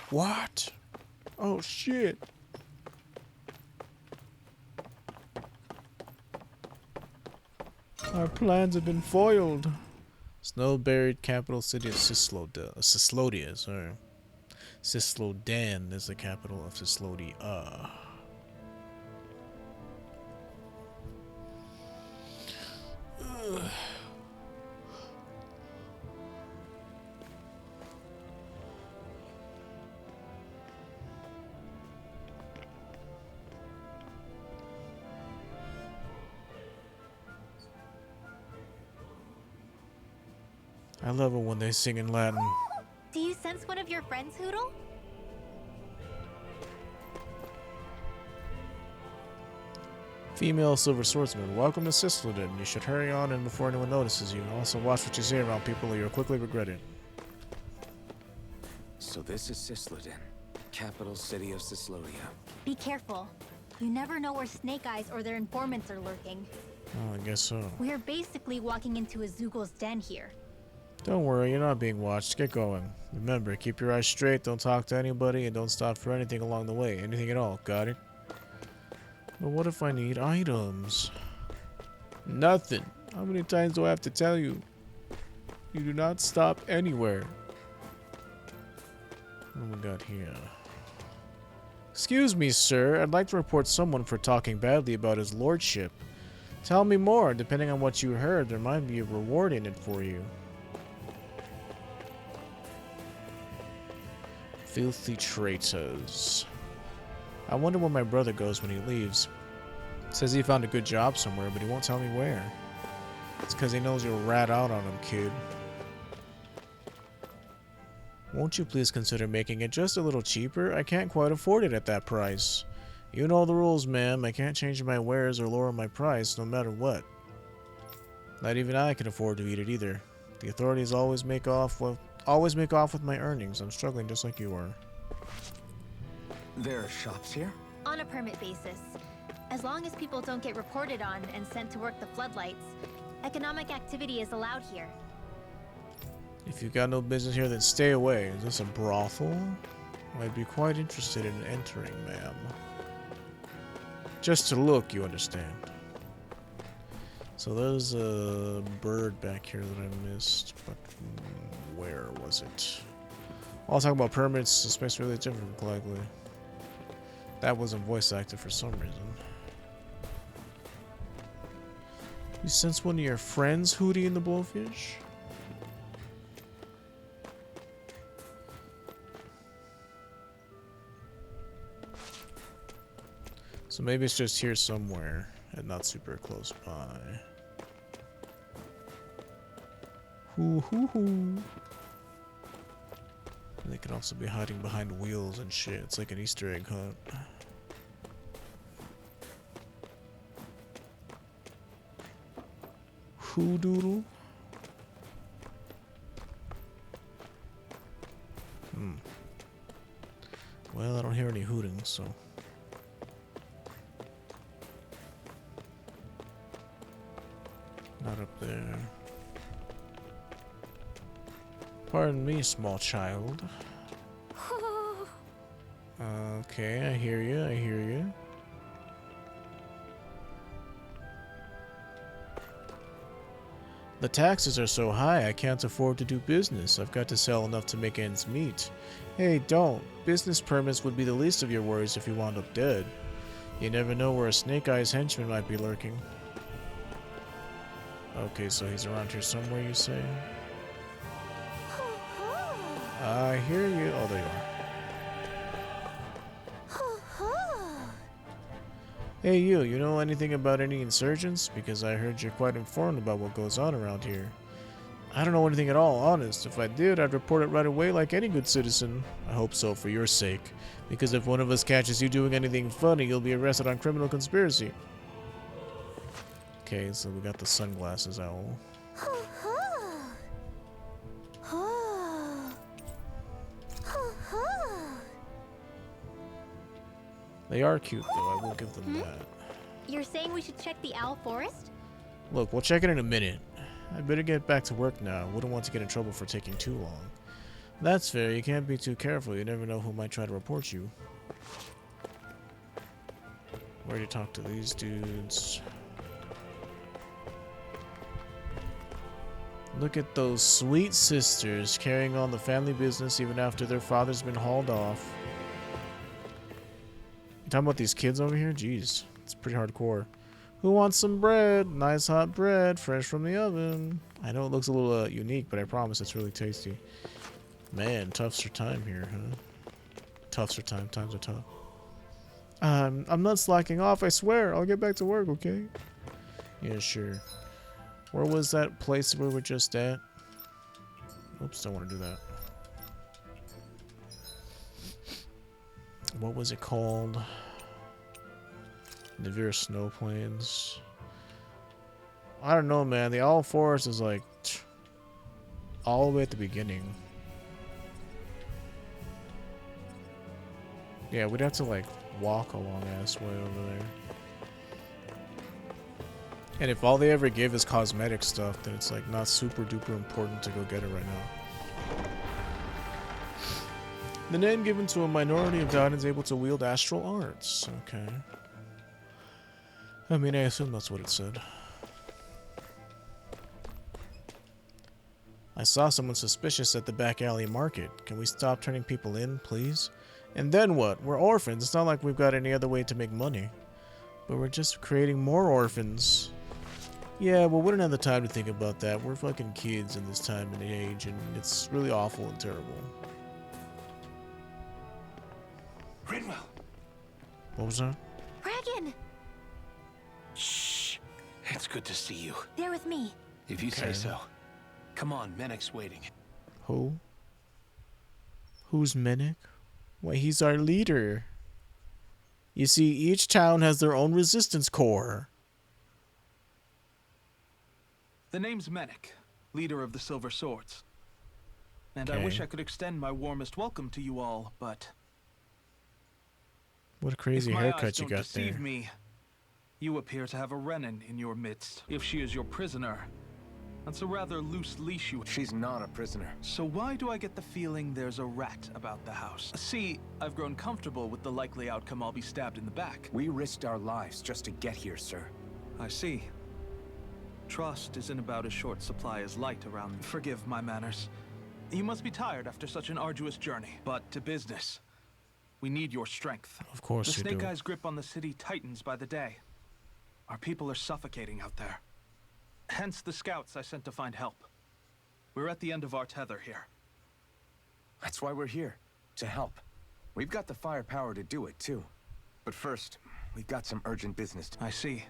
What? Oh shit. Our plans have been foiled. Snow-buried capital city of Cyslodia, sorry. Cysloden is the capital of Cyslodia. I love it when they sing in Latin. Do you sense one of your friends, Hoodle? Female silver swordsman, welcome to Cysloden. You should hurry on in before anyone notices you. Also watch what you say around people or you'll quickly regret it. So this is Cysloden, capital city of Cyslodia. Be careful. You never know where Snake Eyes or their informants are lurking. Oh, I guess so. We are basically walking into a Zoogel's den here. Don't worry, you're not being watched. Get going. Remember, keep your eyes straight, don't talk to anybody, and don't stop for anything along the way. Anything at all, got it? But what if I need items? Nothing. How many times do I have to tell you? You do not stop anywhere. What we got here? Excuse me, sir. I'd like to report someone for talking badly about his lordship. Tell me more. Depending on what you heard, there might be a reward in it for you. Filthy traitors. I wonder where my brother goes when he leaves. Says he found a good job somewhere, but he won't tell me where. It's because he knows you'll rat out on him, kid. Won't you please consider making it just a little cheaper? I can't quite afford it at that price. You know the rules, ma'am. I can't change my wares or lower my price no matter what. Not even I can afford to eat it either. The authorities always make off with my earnings. I'm struggling just like you are. There are shops here? On a permit basis. As long as people don't get reported on and sent to work the floodlights, economic activity is allowed here. If you've got no business here, then stay away. Is this a brothel? I'd be quite interested in entering, ma'am. Just to look, you understand. So there's a bird back here that I missed, but where was it? I'll talk about permits. This makes really different from Glegly. That wasn't voice acted for some reason. You sense one of your friends, Hootie and the Blowfish? So maybe it's just here somewhere and not super close by. Hoo hoo hoo. They could also be hiding behind wheels and shit. It's like an Easter egg hunt. Hoo doodle. Well, I don't hear any hooting, so. Not up there. Pardon me, small child. Okay, I hear you, I hear you. The taxes are so high, I can't afford to do business. I've got to sell enough to make ends meet. Hey, don't. Business permits would be the least of your worries if you wound up dead. You never know where a Snake Eyes henchman might be lurking. Okay, so he's around here somewhere, you say? I hear you. Oh, there you are. Hey, you know anything about any insurgents? Because I heard you're quite informed about what goes on around here. I don't know anything at all, honest. If I did, I'd report it right away like any good citizen. I hope so, for your sake. Because if one of us catches you doing anything funny, you'll be arrested on criminal conspiracy. Okay, so we got the sunglasses owl. They are cute, though. I will give them that. You're saying we should check the owl forest? Look, we'll check it in a minute. I better get back to work now. Wouldn't want to get in trouble for taking too long. That's fair. You can't be too careful. You never know who might try to report you. Where do you talk to these dudes? Look at those sweet sisters carrying on the family business even after their father's been hauled off. You talking about these kids over here? Jeez, it's pretty hardcore. Who wants some bread? Nice hot bread, fresh from the oven. I know it looks a little unique, but I promise it's really tasty. Man, toughs are time here, huh? Toughs are time. Times are tough. I'm not slacking off, I swear. I'll get back to work, okay? Yeah, sure. Where was that place we were just at? Oops, don't want to do that. What was it called? Nivira Snow Plains. I don't know, man. The Owl Forest is like all the way at the beginning. Yeah, we'd have to like walk a long ass way over there. And if all they ever give is cosmetic stuff, then it's like not super duper important to go get it right now. The name given to a minority of Titans able to wield astral arts. Okay. I mean, I assume that's what it said. I saw someone suspicious at the back alley market. Can we stop turning people in, please? And then what? We're orphans. It's not like we've got any other way to make money. But we're just creating more orphans. Yeah, well, we don't have the time to think about that. We're fucking kids in this time and age, and it's really awful and terrible. Rinwell! What was that? Regan! Shh! It's good to see you. They're with me. If you Okay. say so. Come on, Menek's waiting. Who? Who's Menek? Why, he's our leader. You see, each town has their own resistance corps. The name's Menek, leader of the Silver Swords. And I Okay. wish I could extend my warmest welcome to you all, but What a crazy if my eyes haircut you don't got deceive there. me, you appear to have a Renin in your midst. If she is your prisoner, that's a rather loose leash you. She's not a prisoner. So why do I get the feeling there's a rat about the house? See, I've grown comfortable with the likely outcome I'll be stabbed in the back. We risked our lives just to get here, sir. I see. Trust is in about as short supply as light around. Forgive my manners. You must be tired after such an arduous journey. But to business. We need your strength. Of course The you Snake do. Eyes' grip on the city tightens by the day. Our people are suffocating out there. Hence the scouts I sent to find help. We're at the end of our tether here. That's why we're here. To help. We've got the firepower to do it, too. But first, we've got some urgent business. I see.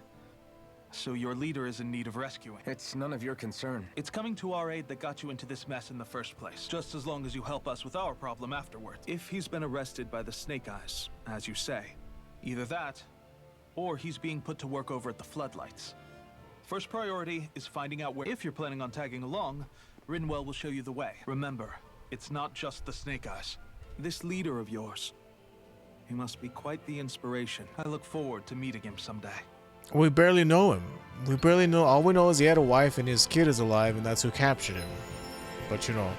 So your leader is in need of rescuing. It's none of your concern. It's coming to our aid that got you into this mess in the first place, just as long as you help us with our problem afterwards. If he's been arrested by the Snake Eyes, as you say, either that, or he's being put to work over at the Floodlights. First priority is finding out where. If you're planning on tagging along, Rinwell will show you the way. Remember, it's not just the Snake Eyes. This leader of yours, he must be quite the inspiration. I look forward to meeting him someday. We barely know him. We barely know. All we know is he had a wife and his kid is alive, and that's who captured him. But you know,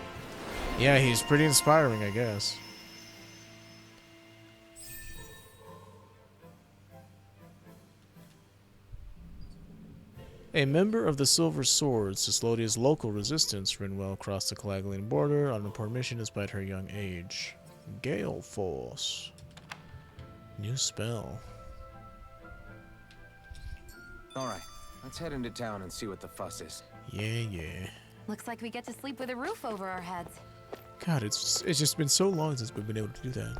yeah, he's pretty inspiring, I guess. A member of the Silver Swords, Cyslodia's local resistance, Rinwell crossed the Calagalian border on an important mission despite her young age. Gale Force. New spell. Alright, let's head into town and see what the fuss is. Yeah. Looks like we get to sleep with a roof over our heads. God, it's just been so long since we've been able to do that.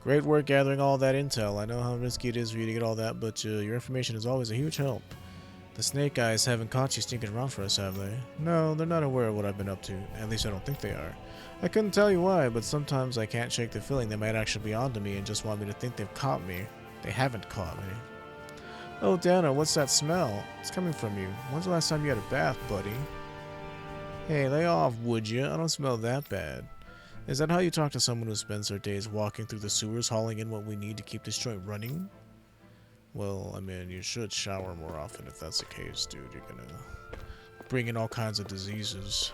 Great work gathering all that intel. I know how risky it is for you to get all that, but your information is always a huge help. The Snake Eyes haven't caught you sneaking around for us, have they? No, they're not aware of what I've been up to. At least I don't think they are. I couldn't tell you why, but sometimes I can't shake the feeling they might actually be onto me and just want me to think they've caught me. They haven't caught me. Oh, Dana, what's that smell? It's coming from you. When's the last time you had a bath, buddy? Hey, lay off, would you? I don't smell that bad. Is that how you talk to someone who spends their days walking through the sewers hauling in what we need to keep this joint running? Well, I mean, you should shower more often if that's the case, dude. You're gonna bring in all kinds of diseases.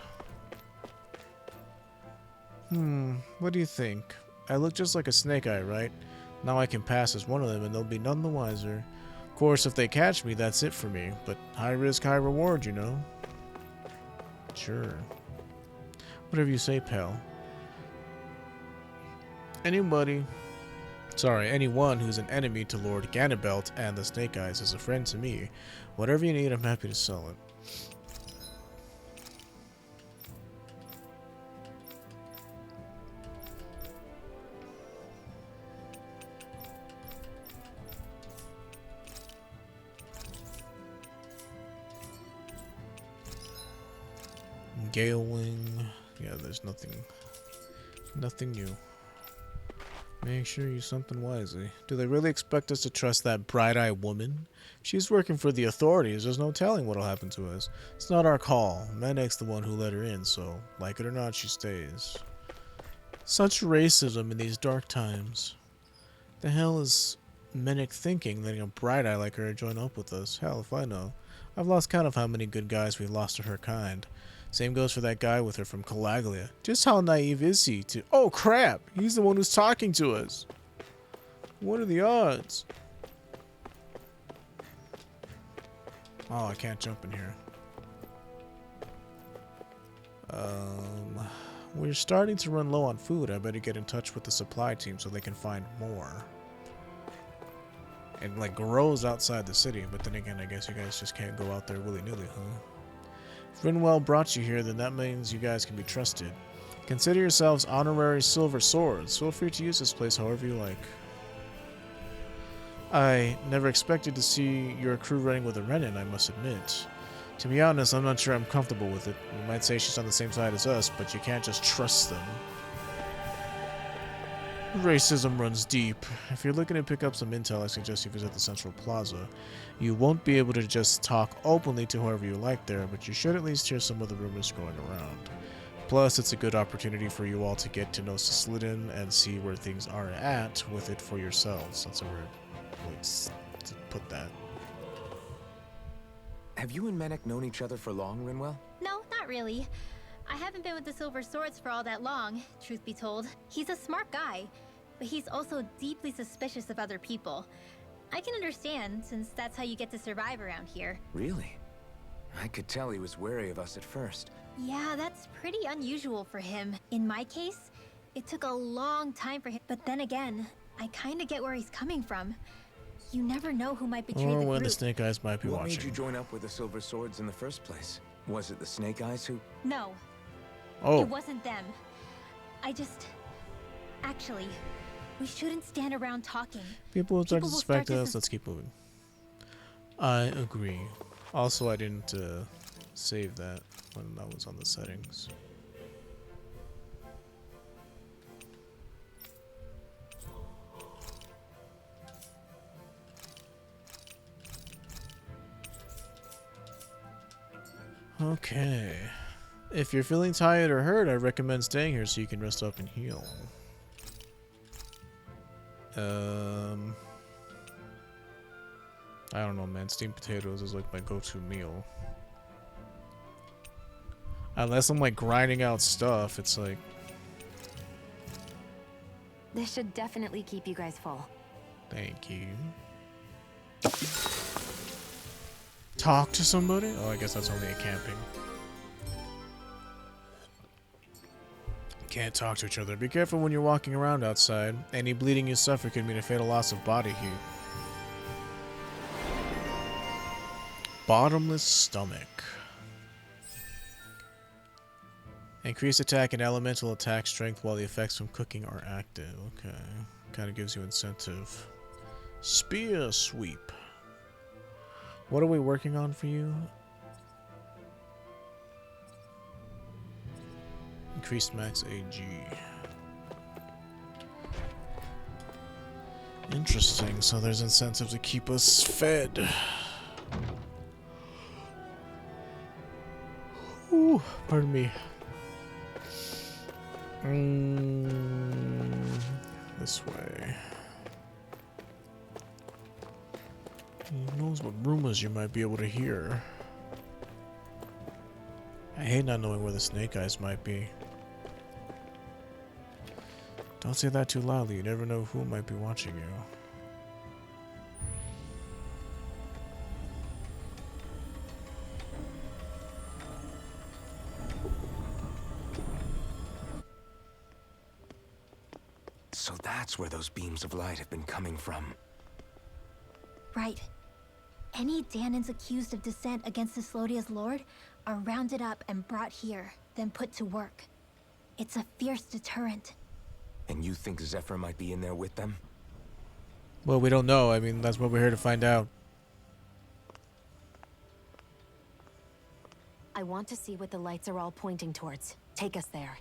What do you think? I look just like a snake eye, right? Now I can pass as one of them and they'll be none the wiser. Of course, if they catch me, that's it for me. But high risk, high reward, you know? Sure. Whatever you say, pal. Anyone who's an enemy to Lord Ganabelt and the Snake Eyes is a friend to me. Whatever you need, I'm happy to sell it. Gale Wing. Yeah, there's nothing new. Make sure you use something wisely. Do they really expect us to trust that bright-eyed woman? She's working for the authorities. There's no telling what'll happen to us. It's not our call. Menek's the one who let her in, so like it or not, she stays. Such racism in these dark times. The hell is Menek thinking, letting a bright-eye like her join up with us? Hell if I know. I've lost count of how many good guys we've lost to her kind. Same goes for that guy with her from Calaglia. Just how naive is he to— oh crap! He's the one who's talking to us! What are the odds? Oh, I can't jump in here. We're starting to run low on food. I better get in touch with the supply team so they can find more. It like grows outside the city, but then again, I guess you guys just can't go out there willy-nilly, huh? If Rinwell brought you here, then that means you guys can be trusted. Consider yourselves honorary silver swords. Feel free to use this place however you like. I never expected to see your crew running with a Renin, I must admit. To be honest, I'm not sure I'm comfortable with it. You might say she's on the same side as us, but you can't just trust them. Racism runs deep. If you're looking to pick up some intel, I suggest you visit the Central Plaza. You won't be able to just talk openly to whoever you like there, but you should at least hear some of the rumors going around. Plus, it's a good opportunity for you all to get to know Cysloden and see where things are at with it for yourselves. That's a weird place to put that. Have you and Menek known each other for long, Rinwell? No, not really. I haven't been with the Silver Swords for all that long, truth be told. He's a smart guy, but he's also deeply suspicious of other people. I can understand, since that's how you get to survive around here. Really? I could tell he was wary of us at first. Yeah, that's pretty unusual for him. In my case, it took a long time for him. But then again, I kinda get where he's coming from. You never know who might betray the Or group. when the Snake Eyes might be What watching. made you join up with the Silver Swords in the first place? Was it the Snake Eyes who— No, Oh, it wasn't them. Actually, we shouldn't stand around talking. people will start to People will suspect start to us. Let's keep moving. I agree. Also, I didn't save that when I was on the settings. Okay. If you're feeling tired or hurt, I recommend staying here so you can rest up and heal. I don't know, man. Steamed potatoes is like my go-to meal. Unless I'm like grinding out stuff, it's like... This should definitely keep you guys full. Thank you. Talk to somebody? Oh, I guess that's only a camping. Can't talk to each other. Be careful when you're walking around outside. Any bleeding you suffer could mean a fatal loss of body heat. Bottomless stomach. Increase attack and elemental attack strength while the effects from cooking are active. Okay. Kind of gives you incentive. Spear sweep. What are we working on for you? Increased max AG. Interesting, so there's incentive to keep us fed. Ooh, pardon me. This way. Who knows what rumors you might be able to hear. I hate not knowing where the Snake Eyes might be. Don't say that too loudly. You never know who might be watching you. So that's where those beams of light have been coming from. Right. Any Danans accused of dissent against Cyslodia's lord are rounded up and brought here, then put to work. It's a fierce deterrent. And you think Zephyr might be in there with them? Well, we don't know. I mean, that's what we're here to find out. I want to see what the lights are all pointing towards. Take us there.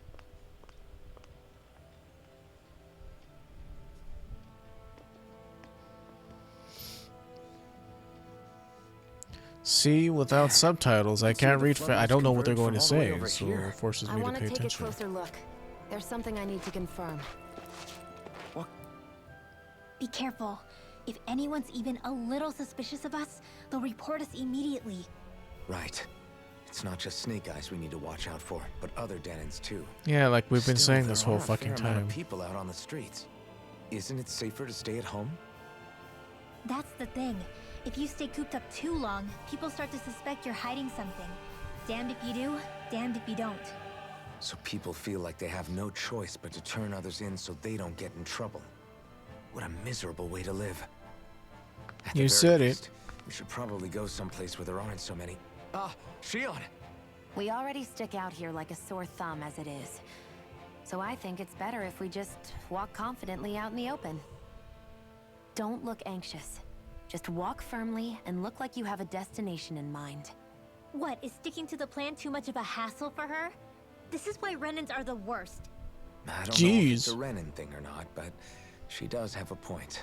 See, without subtitles, I can't read. I don't know what they're going to say, over so here. it forces I me to want pay to take a attention. closer look. There's something I need to confirm. Be careful. If anyone's even a little suspicious of us, they'll report us immediately. Right. It's not just Snake Eyes we need to watch out for, but other Danans too. Yeah, like we've been Still, saying this there whole are a fair fucking amount of time. people out on the streets. Isn't it safer to stay at home? That's the thing. If you stay cooped up too long, people start to suspect you're hiding something. Damned if you do, damned if you don't. So people feel like they have no choice but to turn others in so they don't get in trouble. What a miserable way to live. At the You very said it. least, we should probably go someplace where there aren't so many. Ah, Shion! We already stick out here like a sore thumb as it is. So I think it's better if we just walk confidently out in the open. Don't look anxious. Just walk firmly and look like you have a destination in mind. What, is sticking to the plan too much of a hassle for her? This is why Renans are the worst. I don't know if it's Jeez. a Renan thing or not, but she does have a point.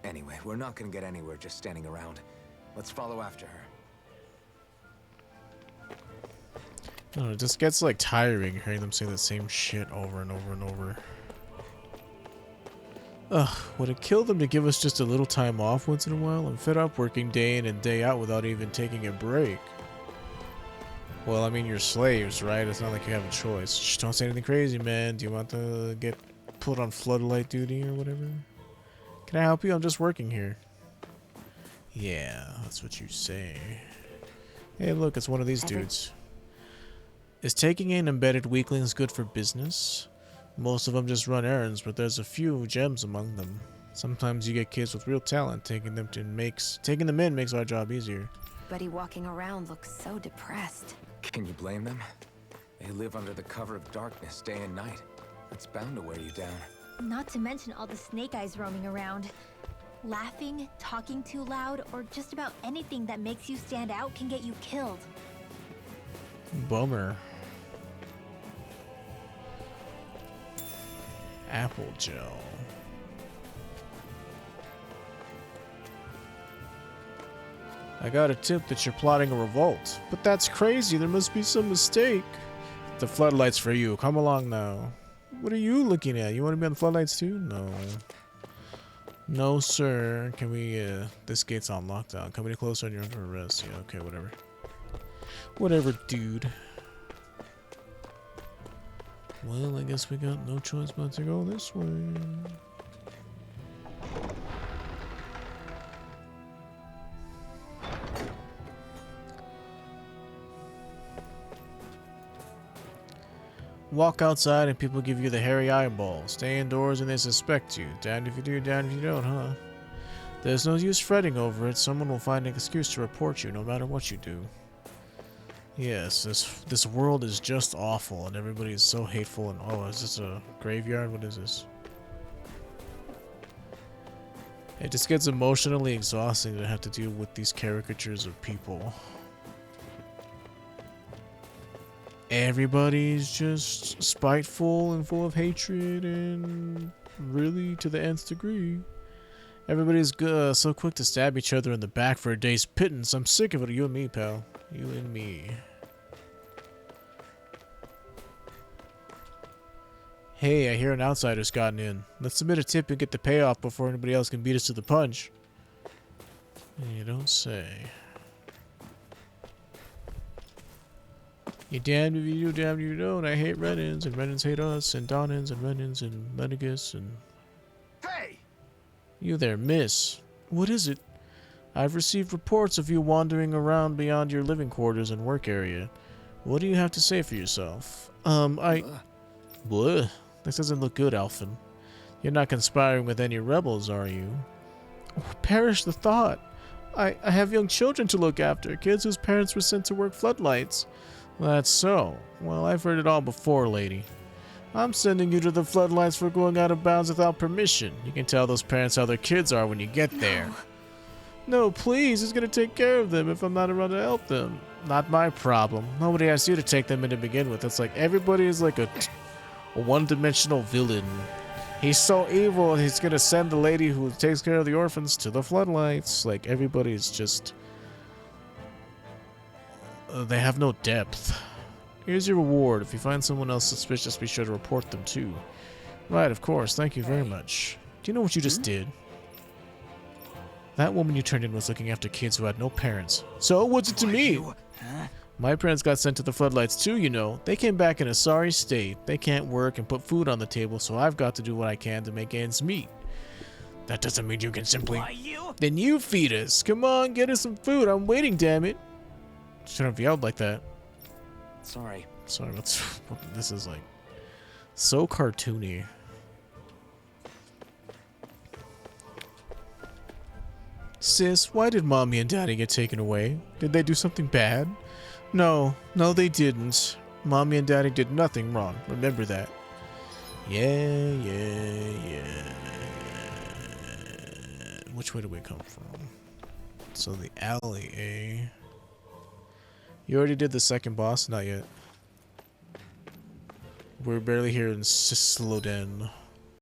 Anyway, we're not gonna get anywhere just standing around. Let's follow after her. I don't know, it just gets like tiring hearing them say the same shit over and over and over. Ugh, would it kill them to give us just a little time off once in a while? I'm fed up working day in and day out without even taking a break. Well, I mean, you're slaves, right? It's not like you have a choice. Shh, don't say anything crazy, man. Do you want to get put on floodlight duty or whatever? Can I help you? I'm just working here. Yeah, that's what you say. Hey, look, it's one of these dudes. Is taking in embedded weaklings good for business? Most of them just run errands, but there's a few gems among them. Sometimes you get kids with real talent. Taking them in makes our job easier. Buddy walking around looks so depressed. Can you blame them? They live under the cover of darkness day and night. It's bound to wear you down. Not to mention all the Snake Eyes roaming around. Laughing, talking too loud, or just about anything that makes you stand out can get you killed. Bummer. Apple gel. I got a tip that you're plotting a revolt. But that's crazy, there must be some mistake. The floodlights for you, come along now. What are you looking at? You want to be on the floodlights too? No. No, sir. Can we, this gate's on lockdown. Come any closer and you're under arrest. Yeah, okay, whatever. Whatever, dude. Well, I guess we got no choice but to go this way. Walk outside and people give you the hairy eyeball. Stay indoors and they suspect you. Damned if you do, damned if you don't, huh? There's no use fretting over it. Someone will find an excuse to report you no matter what you do. Yes, this world is just awful and everybody is so hateful and oh, is this a graveyard? What is this? It just gets emotionally exhausting to have to deal with these caricatures of people. Everybody's just spiteful and full of hatred and really to the nth degree. Everybody's so quick to stab each other in the back for a day's pittance. I'm sick of it. You and me, pal. You and me. Hey, I hear an outsider's gotten in. Let's submit a tip and get the payoff before anybody else can beat us to the punch. You don't say. You damned if you do, damned if you don't. I hate Renans, and Renans hate us, and Donans, and Renans, and Menegus, and... Hey! You there, miss. What is it? I've received reports of you wandering around beyond your living quarters and work area. What do you have to say for yourself? Bleh. This doesn't look good, Alphen. You're not conspiring with any rebels, are you? Oh, perish the thought. I have young children to look after, kids whose parents were sent to work floodlights. That's so. Well, I've heard it all before, lady. I'm sending you to the floodlights for going out of bounds without permission. You can tell those parents how their kids are when you get there. No, please, who's gonna take care of them if I'm not around to help them? Not my problem. Nobody asked you to take them in to begin with. It's like everybody is like a one-dimensional villain. He's so evil, he's gonna send the lady who takes care of the orphans to the floodlights. Like, everybody's just... they have no depth. Here's your reward. If you find someone else suspicious, be sure to report them too. Right, of course. Thank you very much. Do you know what you just did? That woman you turned in was looking after kids who had no parents. So, what's it to me? My parents got sent to the floodlights too, you know. They came back in a sorry state. They can't work and put food on the table, so I've got to do what I can to make ends meet. That doesn't mean you can simply... Then you feed us. Come on, get us some food. I'm waiting, damn it. Shouldn't have yelled like that. Sorry. Sorry, this is like so cartoony. Sis, why did Mommy and Daddy get taken away? Did they do something bad? No, they didn't. Mommy and Daddy did nothing wrong. Remember that. Yeah. Which way do we come from? So the alley, eh? You already did the second boss? Not yet. We're barely here in Cysloden.